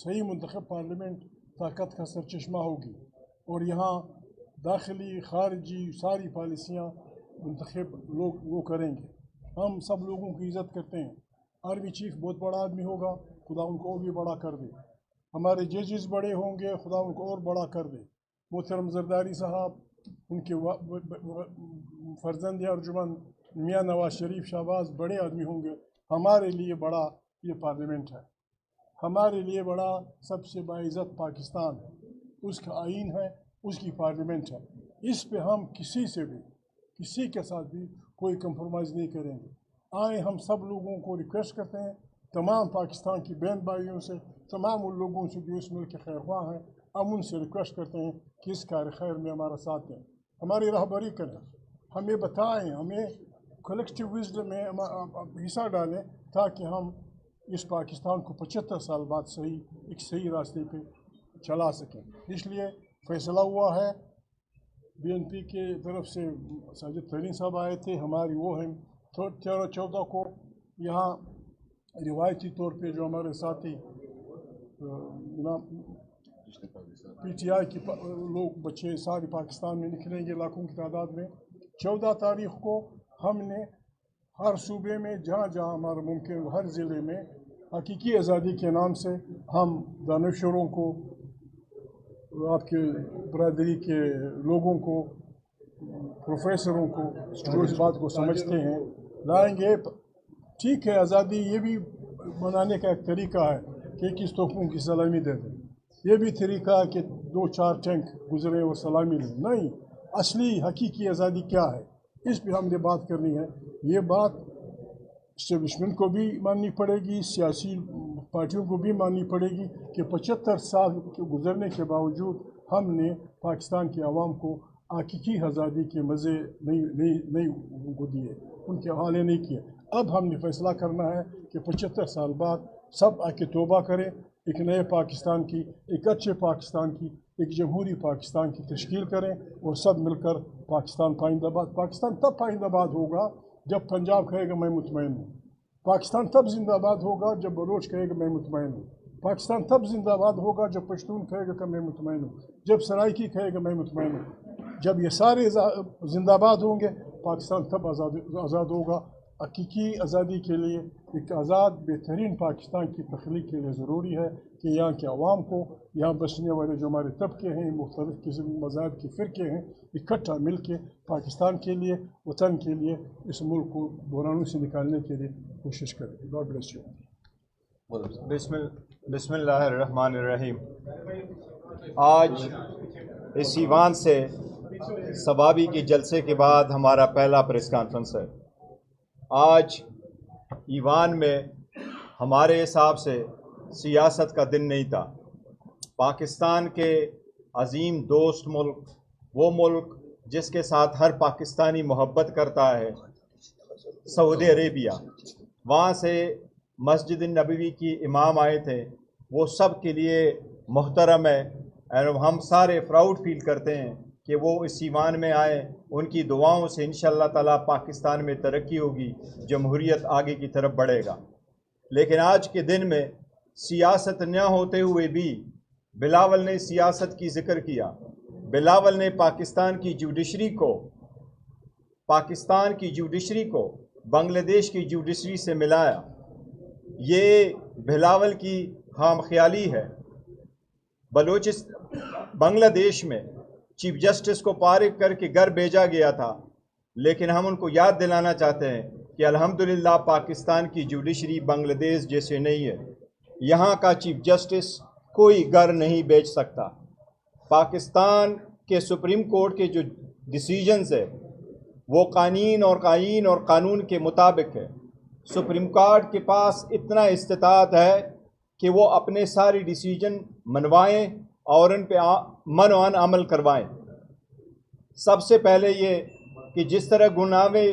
सही मुंतखब पार्लियामेंट ताकत का सरचश्मा होगी और यहाँ दाखिली खारजी सारी पॉलिसियाँ मुंतखब लोग वो करेंगे। हम सब लोगों की इज़्ज़त करते हैं। आर्मी चीफ बहुत बड़ा आदमी होगा, खुदा उनको और भी बड़ा कर दे। हमारे जजेस बड़े होंगे, खुदा उनको और बड़ा कर दे। मोहतरम जरदारी साहब, उनके फर्जंद अर्जुमन मियाँ नवाज शरीफ शहबाज बड़े आदमी होंगे। हमारे लिए बड़ा ये पार्लियामेंट है, हमारे लिए बड़ा सबसे बाइज़्ज़त पाकिस्तान है, उसका आइन है, उसकी पार्लियामेंट है। इस पे हम किसी से भी किसी के साथ भी कोई कंप्रोमाइज़ नहीं करेंगे। आए हम सब लोगों को रिक्वेस्ट करते हैं, तमाम पाकिस्तान की बहन भाइयों से, तमाम उन लोगों से जो इस मुल्क के खैर ख्वाह हैं, हम उनसे रिक्वेस्ट करते हैं कि इस कार खैर में हमारा साथ दें, हमारी राहबरी करें, हमें बताएं, हमें कलेक्टिव विजडम में हिस्सा डालें ताकि हम इस पाकिस्तान को 75 साल बाद एक सही रास्ते पे चला सकें। इसलिए फैसला हुआ है, BNP के तरफ से साजिद तरीन साहब आए थे, हमारी वो है 13-14 को यहाँ रिवायती तौर पे जो हमारे साथी PTI के लोग बच्चे सारे पाकिस्तान में निकलेंगे लाखों की तादाद में। 14 तारीख को हमने हर सूबे में जहाँ जहाँ हमारा मुमकिन हर ज़िले में हकीकी आज़ादी के नाम से हम दानिशवरों को, आपके बरादरी के लोगों को, प्रोफेसरों को जो इस बात को समझते हैं लाएंगे। ठीक है, आज़ादी ये भी मनाने का एक तरीका है कि किस तोपों की सलामी दे दें, ये भी तरीका है कि 2-4 टैंक गुजरे और सलामी लें। नहीं, असली हकीकी आज़ादी क्या है, इस पे हमने बात करनी है। ये बात एस्टेब्लिशमेंट को भी माननी पड़ेगी, सियासी पार्टियों को भी माननी पड़ेगी कि 75 साल के गुजरने के बावजूद हमने पाकिस्तान के अवाम को हकीकी आज़ादी के मज़े नहीं उनको दिए, उनके हवाले नहीं किए। अब हमने फैसला करना है कि 75 साल बाद सब आके तौबा करें, एक नए पाकिस्तान की, एक अच्छे पाकिस्तान की, एक जमहूरी पाकिस्तान की तश्कील करें और सब मिलकर पाकिस्तान पाइंदाबाद। पाकिस्तान तब पाइंदाबाद होगा जब पंजाब कहेगा मैं मुतमईन हूँ, पाकिस्तान तब जिंदाबाद होगा जब बलोच कहेगा मैं मुतमईन हूँ, पाकिस्तान तब जिंदाबाद होगा जब पश्तून कहेगा कि मैं मुतमईन हूँ, जब सराइकी कहेगा मैं मुतमईन हूँ। जब ये सारे जिंदाबाद होंगे पाकिस्तान तब आज़ाद होगा। हकीकी आज़ादी के लिए एक आज़ाद बेहतरीन पाकिस्तान की तख्लीक के लिए ज़रूरी है कि यहाँ के अवाम को, यहाँ बसने वाले जो हमारे तबके हैं, मुख्तलिफ़ किस्म मज़ाहब के फ़िरके हैं, इकट्ठा मिल के पाकिस्तान के लिए, वतन के लिए, इस मुल्क को बुरानों से निकालने के लिए कोशिश करें। God bless you. बिस्मिल्लाहिर्रहमानिर्रहीम। आज इस ईवान से सबाबी के जलसे के बाद हमारा पहला प्रेस कॉन्फ्रेंस है। आज ईवान में हमारे हिसाब से सियासत का दिन नहीं था। पाकिस्तान के अजीम दोस्त मुल्क, वो मुल्क जिसके साथ हर पाकिस्तानी मोहब्बत करता है, सऊदी अरेबिया, वहाँ से मस्जिद नबवी की इमाम आए थे, वो सब के लिए मोहतरम है और हम सारे प्राउड फील करते हैं कि वो इस ईवान में आए। उनकी दुआओं से इंशाअल्लाह ताला पाकिस्तान में तरक्की होगी, जमहूरियत आगे की तरफ बढ़ेगा। लेकिन आज के दिन में सियासत न होते हुए भी बिलावल ने सियासत की ज़िक्र किया। बिलावल ने पाकिस्तान की जुडिशरी को बांग्लादेश की जुडिशरी से मिलाया। ये बिलावल की खामख्याली है। बांग्लादेश में चीफ जस्टिस को पारिक करके घर भेजा गया था, लेकिन हम उनको याद दिलाना चाहते हैं कि अल्हम्दुलिल्लाह पाकिस्तान की जुडिशरी बांग्लादेश जैसे नहीं है। यहाँ का चीफ जस्टिस कोई घर नहीं बेच सकता। पाकिस्तान के सुप्रीम कोर्ट के जो डिसीजंस है वो आईन और कानून के मुताबिक है। सुप्रीम कोर्ट के पास इतना इस्तिताअत है कि वो अपने सारे डिसीजन मनवाएं और उन पे मनवान अमल करवाएं। सबसे पहले ये कि जिस तरह गुनावे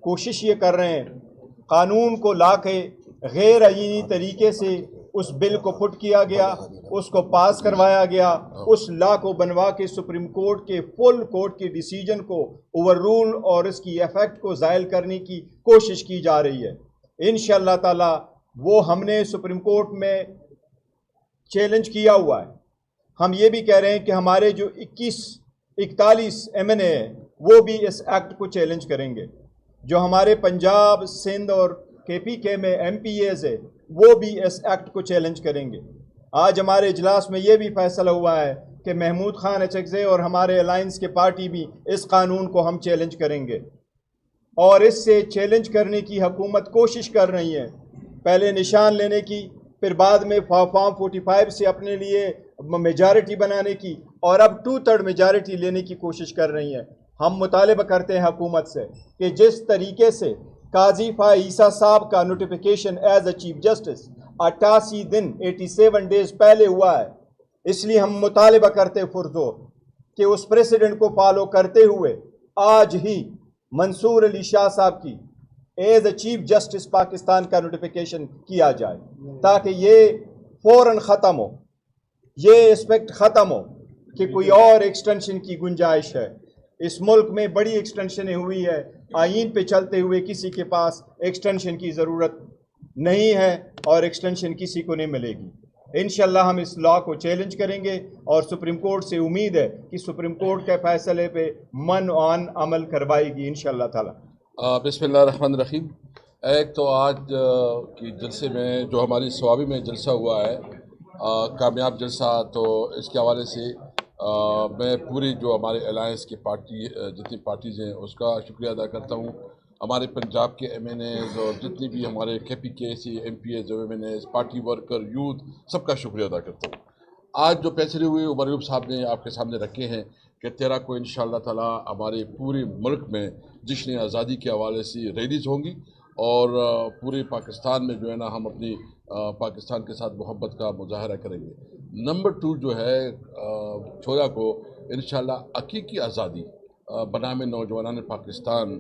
कोशिश ये कर रहे हैं, कानून को ला के गैर आईनी तरीके से उस बिल को पुट किया गया, उसको पास करवाया गया, उस लॉ को बनवा के सुप्रीम कोर्ट के फुल कोर्ट के डिसीजन को ओवर रूल और इसकी इफेक्ट को ज़ायल करने की कोशिश की जा रही है। इंशाअल्लाह ताला वो हमने सुप्रीम कोर्ट में चैलेंज किया हुआ है। हम ये भी कह रहे हैं कि हमारे जो 41 MNA है वो भी इस एक्ट को चैलेंज करेंगे। जो हमारे पंजाब, सिंध और KPK में MPAs है वो भी इस एक्ट को चैलेंज करेंगे। आज हमारे इजलास में ये भी फैसला हुआ है कि महमूद खान HXA और हमारे अलायंस के पार्टी भी इस कानून को हम चैलेंज करेंगे, और इससे चैलेंज करने की हुकूमत कोशिश कर रही है, पहले निशान लेने की, फिर बाद में फॉर्म 45 से अपने लिए मेजॉरिटी बनाने की, और अब 2/3 मेजॉरिटी लेने की कोशिश कर रही है। हम मुतालिबा करते हैं हुकूमत से कि जिस तरीके से काजी ईसा साहब का notification as a chief justice 88 दिन 87 डेज पहले हुआ है, इसलिए हम मुतालिबा करते पुरजोर कि उस प्रेसिडेंट को फॉलो करते हुए आज ही मंसूर अली शाह साहब की as a chief justice Pakistan का नोटिफिकेशन किया जाए, ताकि ये फौरन ख़त्म हो, ये एस्पेक्ट ख़त्म हो कि कोई और एक्सटेंशन की गुंजाइश है। इस मुल्क में बड़ी एक्सटेंशन हुई है, आईन पे चलते हुए किसी के पास एक्सटेंशन की ज़रूरत नहीं है और एक्सटेंशन किसी को नहीं मिलेगी। इंशाल्लाह हम इस लॉ को चैलेंज करेंगे और सुप्रीम कोर्ट से उम्मीद है कि सुप्रीम कोर्ट के फैसले पे मन ऑन अमल करवाएगी इंशाल्लाह ताला। बिस्मिल्लाहिर्रहमानिर्रहीम। एक तो आज की जलसे में जो हमारी स्वाबी में जलसा हुआ है, कामयाब जलसा, तो इसके हवाले से मैं पूरी जो हमारे अलायंस की पार्टी जितनी पार्टीज़ हैं उसका शुक्रिया अदा करता हूँ। हमारे पंजाब के MNAs और जितनी भी हमारे KPK MPAs MNAs, party worker, youth, सबका शुक्रिया अदा करता हूँ। आज जो फैसले हुए उमर अयूब साहब ने आपके सामने रखे हैं कि 13 को इंशाअल्लाह ताला हमारे पूरे मुल्क में जश्न आज़ादी के हवाले से रैलीज़ होंगी और पूरे पाकिस्तान में जो है ना हम अपनी पाकिस्तान के साथ मोहब्बत का मुजाहरा करेंगे। नंबर 2 जो है 14 को इंशाअल्लाह हकीकी आज़ादी बनामे नौजवानान पाकिस्तान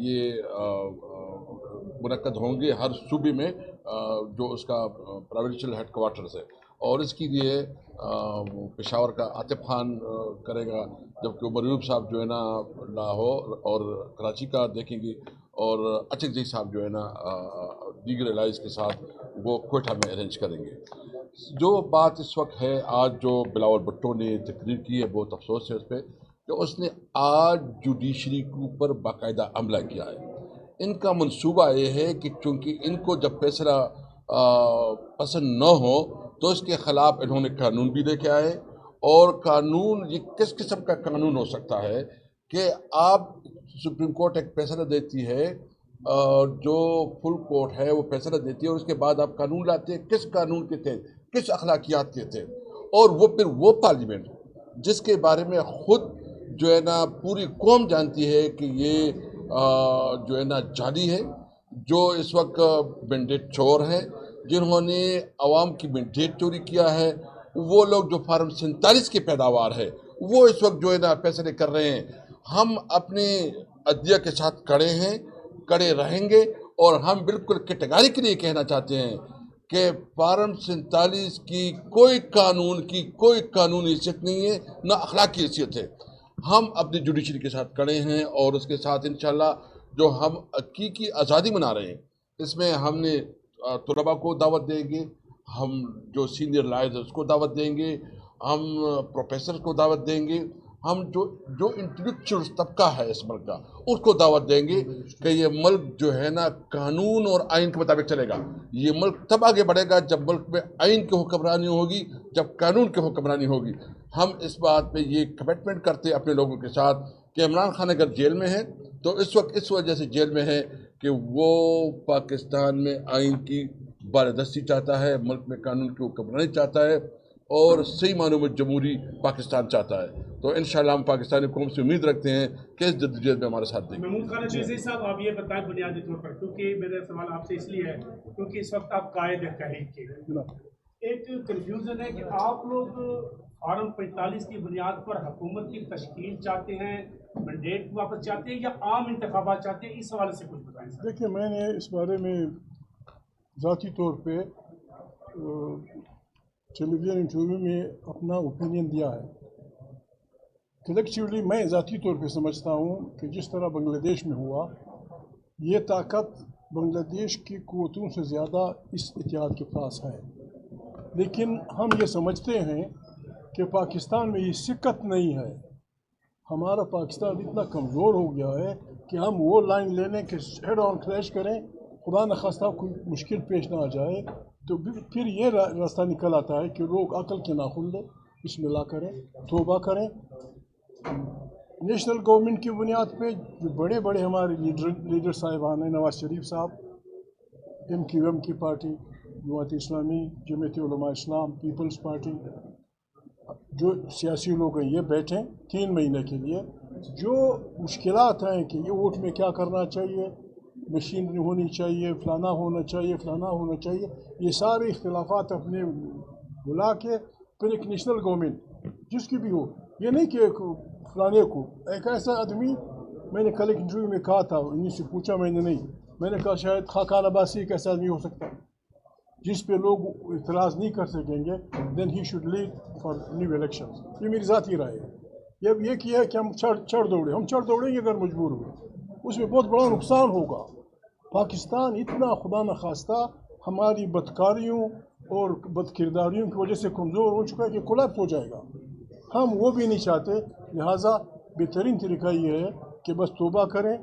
ये मुनक्कद होंगे हर सूबे में जो उसका प्रोविंशियल हेडक्वार्टर्स है, और इसके लिए पेशावर का आतिफ खान करेगा, जबकि उमर अयूब साहब जो है ना लाहौर और कराची का देखेंगे, और HXA साहब जो है ना दीगर एलाइज के साथ वो कोयटा में अरेंज करेंगे। जो बात इस वक्त है, आज जो बिलावल भुट्टो ने तकरीर की है, बहुत अफसोस है उस पर कि उसने आज जुडिशरी के ऊपर बाकायदा हमला किया है। इनका मंसूबा ये है कि चूँकि इनको जब फैसला पसंद न हो तो इसके ख़िलाफ़ इन्होंने कानून भी लेके आए, और कानून ये किस किस्म का कानून हो सकता है कि आप सुप्रीम कोर्ट एक फैसला देती है, जो फुल कोर्ट है वो फैसला देती है, और उसके बाद आप कानून लाते हैं किस कानून के थे, किस अखलाकियात के थे, और वो फिर वो पार्लियामेंट जिसके बारे में ख़ुद जो है ना पूरी कौम जानती है कि ये जो है ना जाली है, जो इस वक्त मैंडेट चोर हैं, जिन्होंने आवाम की मैंडेट चोरी किया है, वो लोग जो फार्म 47 की पैदावार है वो इस वक्त जो है ना फैसले कर रहे हैं। हम अपने अदलिया के साथ खड़े हैं, खड़े रहेंगे, और हम बिल्कुल कैटेगरिकली कहना चाहते हैं कि फार्म 47 की कोई कानूनी हैसियत नहीं है, ना अखलाकी हैसियत है। हम अपनी जुडिशरी के साथ खड़े हैं, और उसके साथ इंशाल्लाह जो हम हकीकी आज़ादी मना रहे हैं, इसमें हमने तलबा को दावत देंगे, हम जो सीनियर लॉयर्स हैं उसको दावत देंगे, हम प्रोफेसर को दावत देंगे, हम जो इंटेलेक्चुअल तबका है इस मुल्क का उसको दावत देंगे कि ये मुल्क जो है ना कानून और आइन के मुताबिक चलेगा। ये मुल्क तब आगे बढ़ेगा जब मुल्क में आइन की हुक्मरानी होगी, जब कानून की हुक्मरानी होगी। हम इस बात पे ये कमिटमेंट करते अपने लोगों के साथ कि इमरान खान अगर जेल में है तो इस वक्त इस वजह से जेल में है कि वो पाकिस्तान में आइन की बारदस्ती चाहता है, मुल्क में कानून की हुक्मरानी चाहता है, और सही मानों में जमहूरी पाकिस्तान चाहता है। तो इंशाल्लाह हम पाकिस्तानी कौम से उम्मीद रखते हैं कि इस जद्दोजहद में हमारे साथ देंगे। महमूद खान HXA साहब, आप ये बताएं बुनियादी तौर पर, क्योंकि मेरा सवाल आपसे इसलिए है क्योंकि इस वक्त आप कायद तहरीक के, एक कन्फ्यूज़न है कि आप लोग फार्म 45 की बुनियाद पर हुकूमत की तश्कील चाहते हैं, मैंडेट वापस चाहते हैं, या आम इंतखाबात चाहते हैं? इस हवाले से कुछ बताएं। देखिए, मैंने इस बारे में ज़ाती तौर पे टेलीविज़न इंटरव्यू में अपना ओपिनियन दिया है। कलेक्टिवली मैं ज़ाती तौर पे समझता हूँ कि जिस तरह बांग्लादेश में हुआ, ये ताकत बांग्लादेश की क़ुव्वतों से ज़्यादा इस इत्तेहाद के पास है। لیکن ہم یہ سمجھتے ہیں کہ پاکستان میں یہ سکت نہیں ہے. ہمارا پاکستان اتنا کمزور ہو گیا ہے کہ ہم وہ لائن لینے کے ہیڈ آن کلیش کریں, خدا نخواستہ کوئی مشکل پیش نہ آ جائے تو پھر یہ راستہ نکل آتا ہے کہ لوگ عقل کے ناخن لیں, بسم اللہ کریں, توبہ کریں. نیشنل گورنمنٹ کی بنیاد پہ جو بڑے بڑے ہمارے لیڈر صاحبان ہیں, نواز شریف صاحب, MQM کی پارٹی, جماعت اسلامی, جمعیت علماء اسلام, پیپلز پارٹی, جو سیاسی لوگ ہیں یہ بیٹھیں 3 مہینے کے لیے. جو مشکلات ہیں کہ یہ ووٹ میں کیا کرنا چاہیے, مشینری ہونی چاہیے, فلانا ہونا چاہیے, فلانا ہونا چاہیے, یہ سارے اختلافات اپنے بلا کے پھر ایک نیشنل گورنمنٹ جس کی بھی ہو, یہ نہیں کہ فلانے کو. ایک ایسا آدمی, میں نے کل ایک انٹرویو میں کہا تھا, انہیں سے پوچھا میں نے نہیں, میں نے کہا شاید خاقان عباسی ایک ایسا آدمی ہو سکتا ہے جس پہ لوگ اعتراض نہیں کر سکیں گے, then he should lead for new elections. یہ میری ذاتی رائے ہے. یہ کیا ہے کہ ہم چڑھ دوڑیں گے اگر مجبور ہوئے, اس میں بہت بڑا نقصان ہوگا. پاکستان اتنا خدا نخواستہ ہماری بدکاریوں اور بد کرداریوں کی وجہ سے کمزور ہو چکا ہے کہ کولیپس ہو جائے گا. ہم وہ بھی نہیں چاہتے, لہٰذا بہترین طریقہ یہ ہے کہ بس توبہ کریں.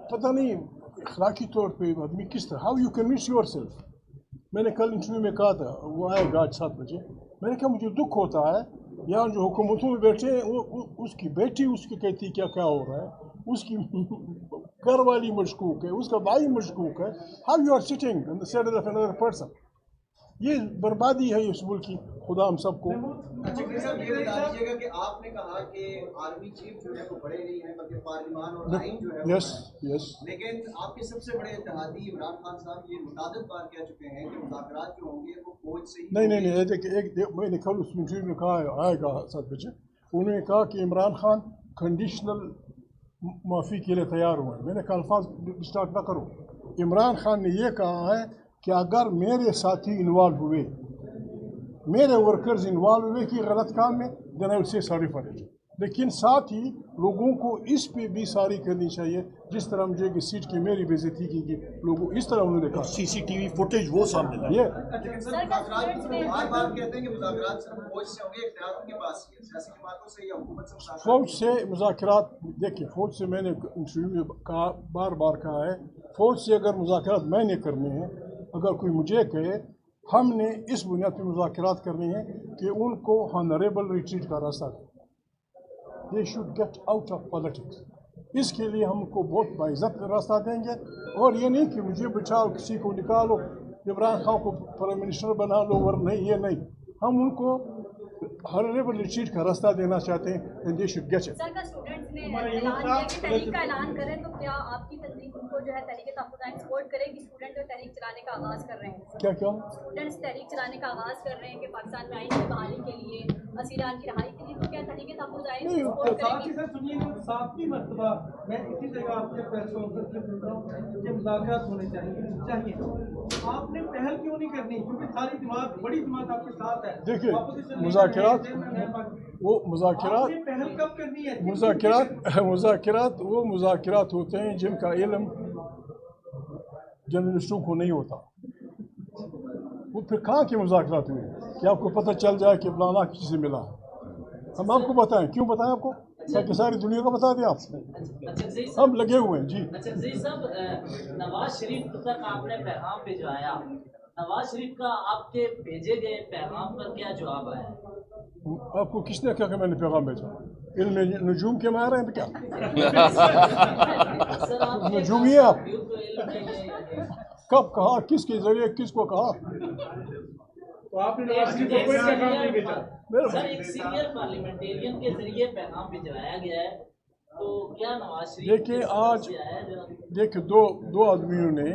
پتہ نہیں اخلاقی طور پہ آدمی کس طرح, how you convince yourself. میں نے کل انٹرویو میں کہا تھا, وہ آئے گا آج 7 بجے, میں نے کہا مجھے دکھ ہوتا ہے یہاں جو حکومتوں میں بیٹھے ہیں, اس کی بیٹی اس کی کہتی کیا ہو رہا ہے, اس کی گھر والی مشکوک ہے, اس کا بھائی مشکوک ہے. How you are sitting on the side of another person. یہ بربادی ہے اس ملک کی. خدا ہم سب کو. اچھا صاحب یہ بتا دیجیے گا کہ آپ نے کہا کہ آرمی چیف جو ہے وہ بڑے نہیں ہیں بلکہ پارلیمان اور آئین جو ہے, یس, لیکن آپ کے سب سے بڑے اتحادی عمران خان صاحب یہ متعدد بار کہہ چکے ہیں کہ مذاکرات جو ہوں گے وہ فوج سے ہی. نہیں, میں نے کل اس انٹرویو میں کہا آئے گا 7 بجے, انہوں نے کہا کہ عمران خان کنڈیشنل معافی کے لیے تیار ہوئے. میں نے کہا الفاظ اسٹارٹ نہ کرو. عمران خان نے یہ کہا ہے کہ اگر میرے ساتھی انوالو ہوئے, میرے ورکرز انوالو ہوئے کہ غلط کام میں, دین آئی ول سے سوری فار اٹ. لیکن ساتھ ہی لوگوں کو اس پہ بھی ساری کرنی چاہیے, جس طرح مجھے کہ سیٹ کی میری بےزتی کی گئی, لوگوں اس طرح انہوں نے کہا. CCTV فوٹیج وہ سامنے یہ بار بار کہتے ہیں کہ مذاکرات صرف فوج سے ہوں گے, اختیار ان کے پاس ہی ہے, سیاسی جماعتوں سے یا حکومت سے. فوج سے مذاکرات, دیکھیں فوج سے میں نے انٹرویو میں کہا, بار بار کہا ہے, فوج سے اگر مذاکرات میں نے کرنے ہیں, اگر کوئی مجھے کہے ہم نے اس بنیاد پہ مذاکرات کرنے ہیں کہ ان کو ہانریبل ریٹریٹ کا راستہ دیں. They should get out of politics. اس کے لیے ہم کو بہت باعزت راستہ دیں گے, اور یہ نہیں کہ مجھے بچاؤ, کسی کو نکالو, عمران خان کو پرائم منسٹر بنا لو, نہیں, یہ نہیں. ہم ان کو ہانریبل ریٹریٹ کا راستہ دینا چاہتے ہیں, and they should get it. Sir کا اسٹوڈنٹس نے اعلان کیا کہ تحریک کا اعلان کریں, تو کیا آپ کی تحریک ان کو جو ہے تحریک تحفظ سپورٹ کرے گی؟ اسٹوڈنٹ جو تحریک چلانے کا آغاز کر رہے ہیں, کیا اسٹوڈنٹس تحریک چلانے کا آغاز کر رہے ہیں کہ پاکستان میں آئین کی بحالی کے لیے, اسیران کی رہائی کے لیے, تو کیا تحریک تحفظ آئین سپورٹ کرے گی؟ سر سنیے, 7ویں مرتبہ میں اسی جگہ آپ کے پریس کانفرنس میں سنتا ہوں کہ مذاکرات ہونے چاہیے. آپ نے پہل کیوں نہیں کرنی, کیونکہ ساری جماعت, بڑی جماعت آپ کے ساتھ ہے. دیکھیے مذاکرات, وہ مذاکرات, پہل کب کرنی ہے؟ مذاکرات وہ مذاکرات ہوتے ہیں جن کا علم جرنلسٹوں کو نہیں ہوتا. وہ پھر کہاں کے مذاکرات ہوئے کہ آپ کو پتہ چل جائے کہ فلانا کسی سے ملا. ہم آپ کو بتائیں, کیوں بتائیں آپ کو, تاکہ ساری دنیا کو بتا دیں آپ. ہم لگے ہوئے ہیں. جی اچھا زئی صاحب, نواز شریف تک آپ نے پیغام بھجوایا, نواز شریف کا آپ کے بھیجے گئے پیغام پر کیا جواب آیا؟ آپ کو کس نے کہا کہ میں نے پیغام بھیجا؟ علم نجوم کے ماہر ہیں کیا؟ نجوم ہی آپ. کب کہا, کس کے ذریعے, کس کو کہا؟ تو آپ نے نواز شریف کو کوئی پیغام نہیں بھیجا؟ سر ایک سینئر پارلیمنٹیرین کے ذریعے پیغام بھجوایا گیا ہے, تو کیا نواز شریف؟ دیکھیں آج, دیکھیں دو آدمیوں نے,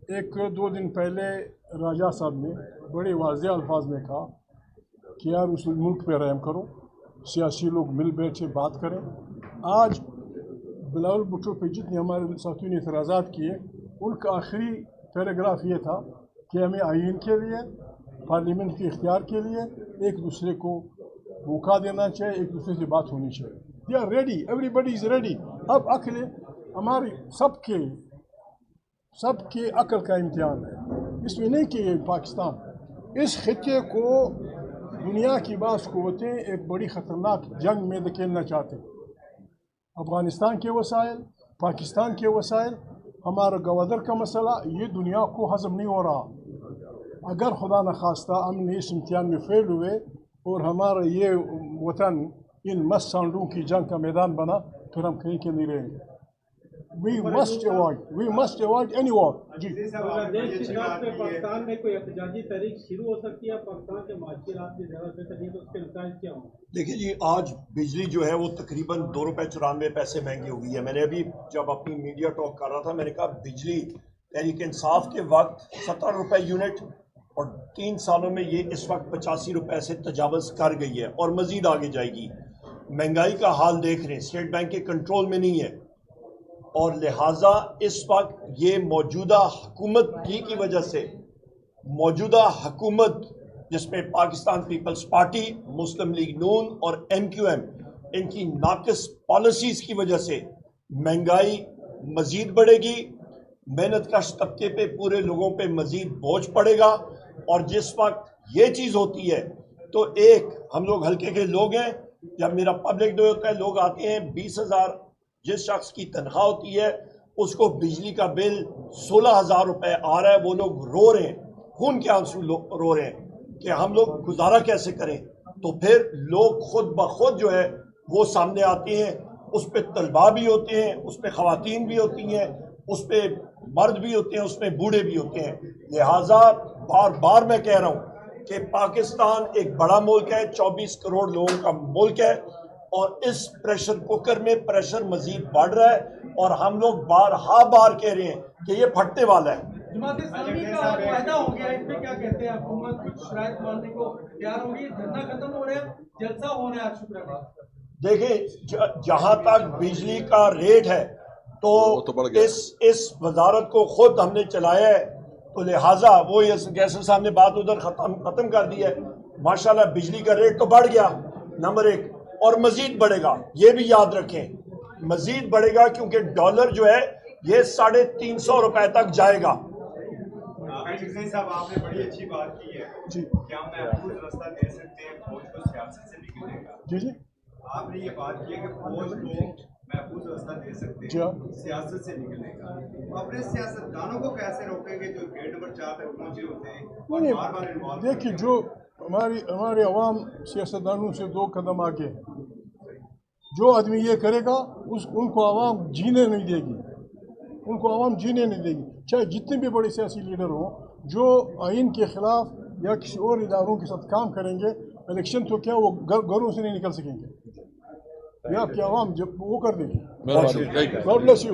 ایک 2 دن پہلے راجہ صاحب نے بڑے واضح الفاظ میں کہا کہ یار اس ملک پہ رحم کرو, سیاسی لوگ مل بیٹھے بات کریں. آج بلاول بھٹو پہ جتنے ہمارے ساتھیوں نے اعتراضات کیے, ان کا آخری پیراگراف یہ تھا کہ ہمیں آئین کے لیے, پارلیمنٹ کے اختیار کے لیے ایک دوسرے کو موقع دینا چاہیے, ایک دوسرے سے بات ہونی چاہیے. They are ready, everybody is ready. اب عقل ہماری سب کے عقل کا امتحان ہے. اس میں نہیں کہ پاکستان, इस खत्े को दुनिया की बास क़ुव्वतें एक बड़ी ख़तरनाक जंग में धकेलना चाहते हैं। अफ़गानिस्तान के वसाइल, पाकिस्तान के वसाइल, हमारा गवादर का मसला, ये दुनिया को हज़म नहीं हो रहा। अगर खुदा न खास्ता हमने इस इम्तिहान में फेल हुए और हमारा ये वतन इन मस्त सांडों की जंग का मैदान बना, फिर हम कहीं के नहीं रहेंगे। We must avoid any war. जी। बांग्लादेश के खिलाफ में पाकिस्तान में कोई एहतजाजी तहरीक शुरू हो सकती है? पाकिस्तान के माशी हालात में ज़्यादा बेहतर नहीं है तो उसके नतीजे क्या होंगे? देखिए जी, आज बिजली जो है वो तकरीबन ₹2.94 महंगी हो गई है। मैंने अभी जब अपनी मीडिया टॉक कर रहा था, मैंने कहा बिजली तहरीक इंसाफ के वक्त ₹17 यूनिट और 3 सालों में ये इस वक्त ₹85 से तजावज़ कर गई है और मज़ीद आगे जाएगी। महंगाई का हाल देख रहे हैं, स्टेट बैंक के कंट्रोल में नहीं है और लिहाजा इस वक्त ये मौजूदा हुकूमत की वजह से, मौजूदा हुकूमत जिसमें पाकिस्तान पीपल्स पार्टी, मुस्लिम लीग नून और MQM, इनकी नाक़िस पॉलिसीज़ की वजह से महंगाई मज़ीद बढ़ेगी, मेहनत कश तबके पे पूरे लोगों पे मज़ीद बोझ पड़ेगा। और जिस वक्त ये चीज़ होती है तो एक हम लोग हल्के के लोग हैं, जब मेरा पब्लिक डे होता है लोग आते हैं, 20,000 जिस शख्स की तनख्वाह होती है उसको बिजली का बिल 16,000 रुपये आ रहा है, वो लोग रो रहे हैं, खून के आंसू रो रहे हैं कि हम लोग गुजारा कैसे करें। तो फिर लोग खुद ब खुद जो है वो सामने आते हैं, उस पर तलबा भी होते हैं, उस पर ख़वातीन भी होती हैं, उस पर मर्द भी होते हैं, उसमें बूढ़े भी होते हैं। लिहाजा बार बार मैं कह रहा हूँ कि पाकिस्तान एक बड़ा मुल्क है, 24 करोड़ लोगों का मुल्क है और इस प्रेशर कुकर में प्रेशर मजीद बढ़ रहा है और हम लोग बार कह रहे हैं कि ये फटने वाला है। जमात इस्लामी का फायदा हो गया, इस पे क्या कहते हैं? हुकूमत कुछ शराइत मानने को तैयार होगी, धरना खत्म हो रहा है, जलसा हो रहा है, शुक्र। देखिए, जहां तक बिजली का रेट है तो इस वजारत को खुद हमने चलाया है, तो लिहाजा वो जैसे सामने बात उधर खत्म कर दी है। माशाल्लाह बिजली का रेट तो बढ़ गया नंबर 1 और मजीद बढ़ेगा, ये भी याद रखें, मजीद बढ़ेगा क्योंकि डॉलर जो है ये 350 रुपए तक जाएगा। साहब, आपने बड़ी अच्छी बात की है जी। क्या महफूज रास्ता दे सकते हैं फौज को सियासत से निकलने का? जी। आपने ये बात की है कि फौज को महफूज रास्ता दे सकते हैं सियासत से निकलने का। अपने सियासतदानों को कैसे रोकेंगे जो गेट नंबर 4 तक पहुंचे होते हैं और बार-बार इन्वॉल्व? देखिए, जो हमारे अवाम सियासतदानों से 2 कदम आगे है। जो आदमी ये करेगा उनको आवाम जीने नहीं देगी, उनको आवाम जीने नहीं देगी, चाहे जितने भी बड़े सियासी लीडर हों। जो आइन के ख़िलाफ़ या किसी और इदारों के साथ काम करेंगे, इलेक्शन तो क्या वो घरों से नहीं निकल सकेंगे, ये आपकी आवाम जब वो कर देगी। God bless you.